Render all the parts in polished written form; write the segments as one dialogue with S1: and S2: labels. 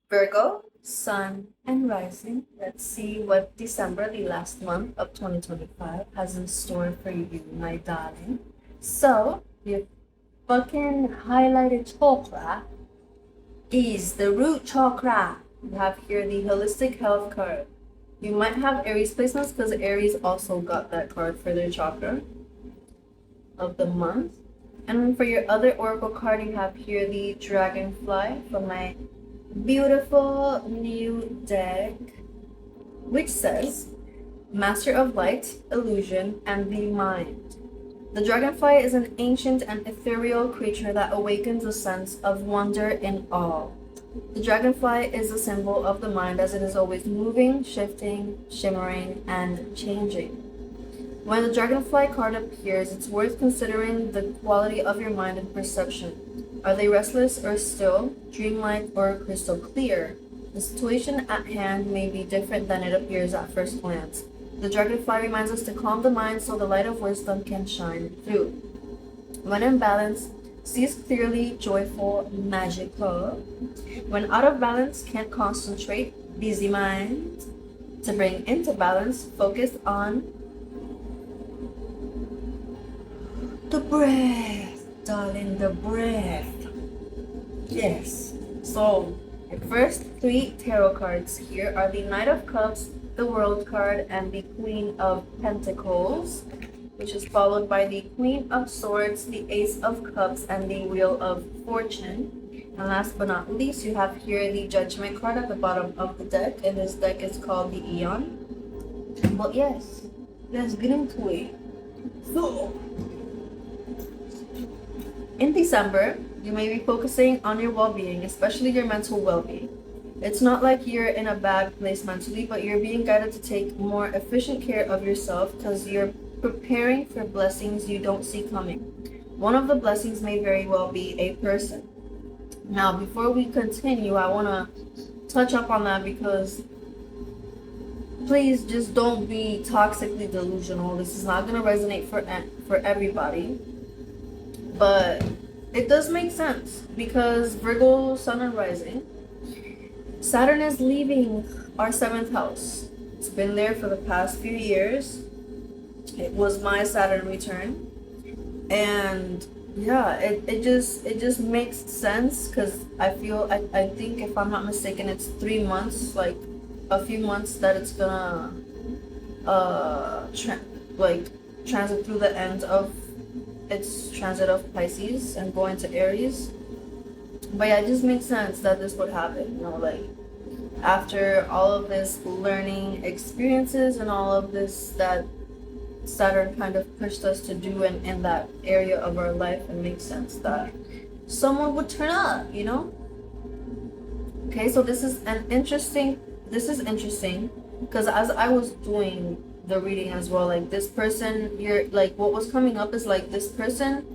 S1: Virgo, Sun, and Rising. Let's see what December, the last month of 2025, has in store for you, my darling. So, your fucking highlighted chakra is the root chakra. You have here the holistic health card. You might have Aries placements because Aries also got that card for their chakra of the month. And for your other oracle card, you have here the dragonfly from my beautiful new deck, which says Master of Light, Illusion, and the Mind. The dragonfly is an ancient and ethereal creature that awakens a sense of wonder in awe. The dragonfly is a symbol of the mind as it is always moving, shifting, shimmering, and changing. When the dragonfly card appears, it's worth considering the quality of your mind and perception. Are they restless or still, dreamlike or crystal clear? The situation at hand may be different than it appears at first glance. The dragonfly reminds us to calm the mind so the light of wisdom can shine through. When in balance, sees clearly, joyful, magical. When out of balance, can't concentrate, busy mind. To bring into balance, focus on the breath, darling, the breath. Yes. So, the first three tarot cards here are the Knight of Cups, the World card, and the Queen of Pentacles, which is followed by the Queen of Swords, the Ace of Cups, and the Wheel of Fortune. And last but not least, you have here the Judgment card at the bottom of the deck, and this deck is called the Eon. But yes, let's get into it. So, in December, you may be focusing on your well-being, especially your mental well-being. It's not like you're in a bad place mentally, but you're being guided to take more efficient care of yourself because you're preparing for blessings you don't see coming. One of the blessings may very well be a person. Now, before we continue, I want to touch up on that because please just don't be toxically delusional. This is not going to resonate for everybody. But it does make sense because Virgo, Sun, and Rising, Saturn is leaving our 7th house. It's been there for the past few years. It was my Saturn return. And yeah, it just makes sense because I think if I'm not mistaken, it's 3 months, like a few months that it's gonna transit through the end of its transit of Pisces and go into Aries. But yeah, it just makes sense that this would happen, like after all of this learning experiences and all of this that Saturn kind of pushed us to do in that area of our life, it makes sense that someone would turn up, Okay, so this is interesting because as I was doing the reading as well, like this person, you're like, what was coming up is like this person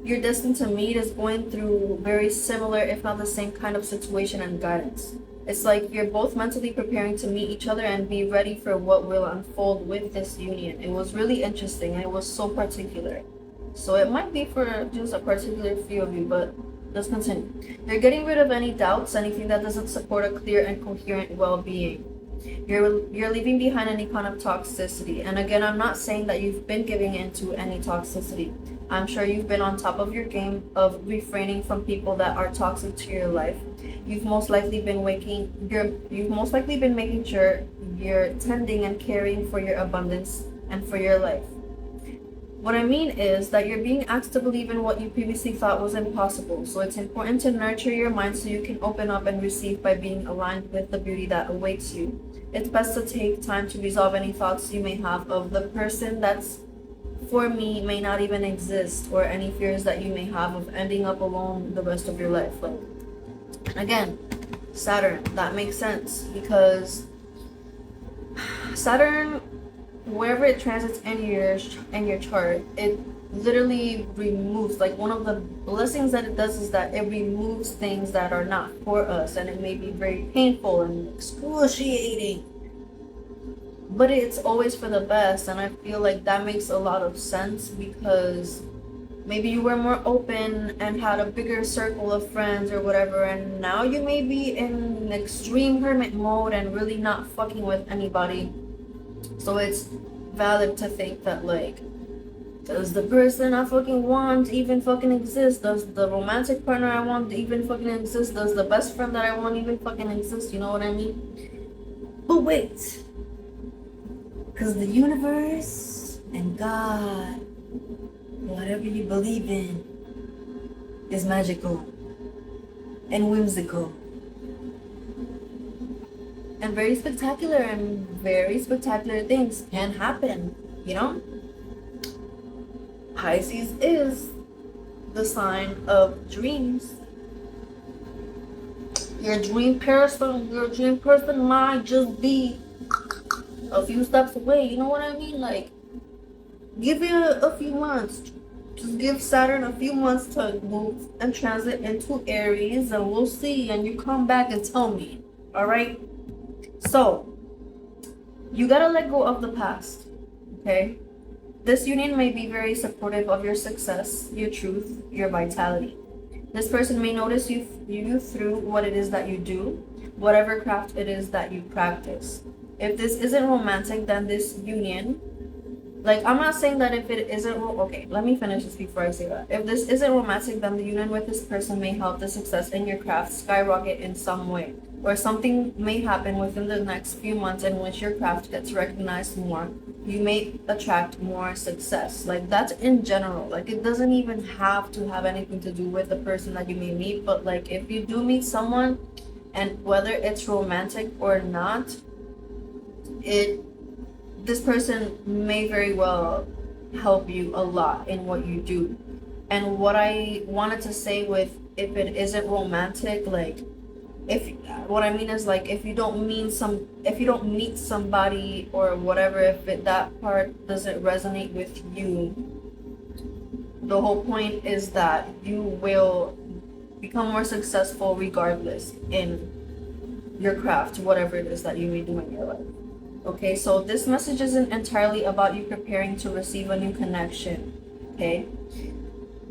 S1: you're destined to meet is going through very similar, if not the same kind of situation and guidance. It's like you're both mentally preparing to meet each other and be ready for what will unfold with this union. It was really interesting and it was so particular. So it might be for just a particular few of you, but let's continue. You're getting rid of any doubts, anything that doesn't support a clear and coherent well-being. You're leaving behind any kind of toxicity. And again, I'm not saying that you've been giving into any toxicity. I'm sure you've been on top of your game of refraining from people that are toxic to your life. You've most likely been making sure you're tending and caring for your abundance and for your life. What I mean is that you're being asked to believe in what you previously thought was impossible. So it's important to nurture your mind so you can open up and receive by being aligned with the beauty that awaits you. It's best to take time to resolve any thoughts you may have of the person that's for me may not even exist, or any fears that you may have of ending up alone the rest of your life. Like, again, Saturn, that makes sense because Saturn, wherever it transits in your chart, it literally removes, like one of the blessings that it does is that it removes things that are not for us, and it may be very painful and excruciating, but it's always for the best. And I feel like that makes a lot of sense because Maybe you were more open and had a bigger circle of friends or whatever, and now you may be in extreme hermit mode and really not fucking with anybody. So it's valid to think that, like, does the person I fucking want even fucking exist? Does the romantic partner I want even fucking exist? Does the best friend that I want even fucking exist? You know what I mean? But wait, because the universe and God, whatever you believe in, is magical and whimsical and very spectacular, and very spectacular things can happen, you know? Pisces is the sign of dreams. Your dream person might just be a few steps away. You know what I mean? Like, give it a few months. Just give Saturn a few months to move and transit into Aries, and we'll see. And you come back and tell me. All right? So, you gotta let go of the past. Okay? This union may be very supportive of your success, your truth, your vitality. This person may notice you through what it is that you do, whatever craft it is that you practice. If this isn't romantic, then this union, like, I'm not saying that if it isn't, okay, let me finish this before I say that. If this isn't romantic, then the union with this person may help the success in your craft skyrocket in some way. Or something may happen within the next few months in which your craft gets recognized more. You may attract more success. Like, that's in general. Like, it doesn't even have to have anything to do with the person that you may meet. But, like, if you do meet someone, and whether it's romantic or not, this person may very well help you a lot in what you do. And what I wanted to say with if it isn't romantic, like, if what I mean is, like, if you don't meet somebody or whatever, that part doesn't resonate with you, the whole point is that you will become more successful regardless in your craft, whatever it is that you may do in your life. Okay, so this message isn't entirely about you preparing to receive a new connection. Okay,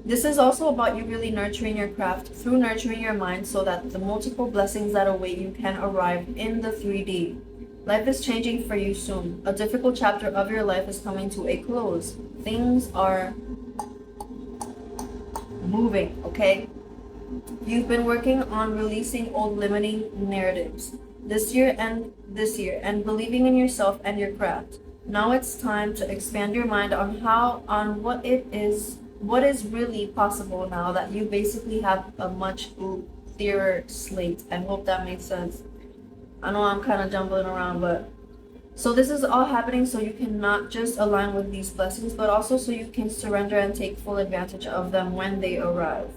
S1: this is also about you really nurturing your craft through nurturing your mind so that the multiple blessings that await you can arrive in the 3D. Life is changing for you soon. A difficult chapter of your life is coming to a close. Things are moving, okay? You've been working on releasing old limiting narratives this year and believing in yourself and your craft. Now it's time to expand your mind on what is really possible now that you basically have a much clearer slate. I hope that makes sense. I know I'm kind of jumbling around, but so this is all happening so you can not just align with these blessings, but also so you can surrender and take full advantage of them when they arrive.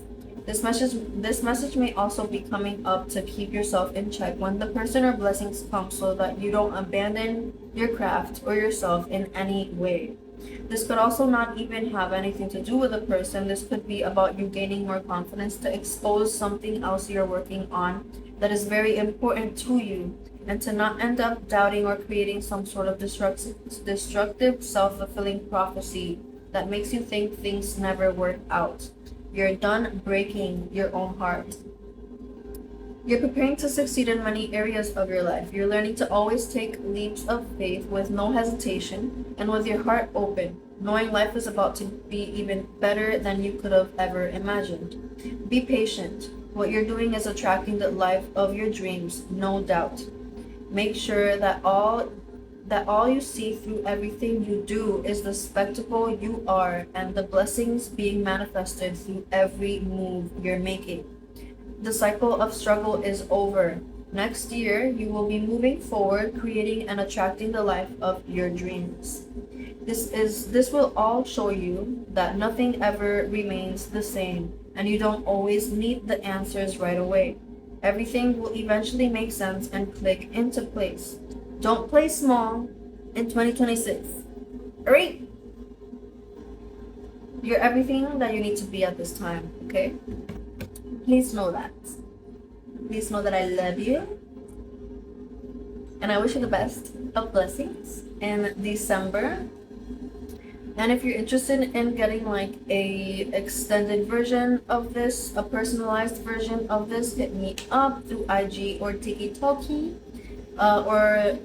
S1: This message may also be coming up to keep yourself in check when the person or blessings come, so that you don't abandon your craft or yourself in any way. This could also not even have anything to do with a person. This could be about you gaining more confidence to expose something else you're working on that is very important to you, and to not end up doubting or creating some sort of destructive self-fulfilling prophecy that makes you think things never work out. You're done breaking your own heart. You're preparing to succeed in many areas of your life. You're learning to always take leaps of faith with no hesitation and with your heart open, knowing life is about to be even better than you could have ever imagined. Be patient. What you're doing is attracting the life of your dreams, no doubt. Make sure that all you see through everything you do is the spectacle you are and the blessings being manifested through every move you're making. The cycle of struggle is over. Next year, you will be moving forward, creating and attracting the life of your dreams. This will all show you that nothing ever remains the same, and you don't always need the answers right away. Everything will eventually make sense and click into place. Don't play small in 2026. Alright? You're everything that you need to be at this time, okay? Please know that. Please know that I love you. And I wish you the best of blessings in December. And if you're interested in getting like a extended version of this, a personalized version of this, hit me up through IG or TikTok, or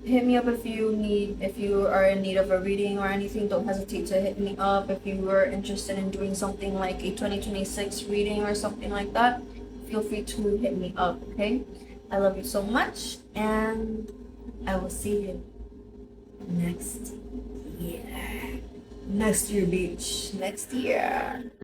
S1: hit me up if you are in need of a reading or anything. Don't hesitate to hit me up if you are interested in doing something like a 2026 reading or something like that. Feel free to hit me up. Okay, I love you so much, and I will see you next year. Next year, beach. Next year.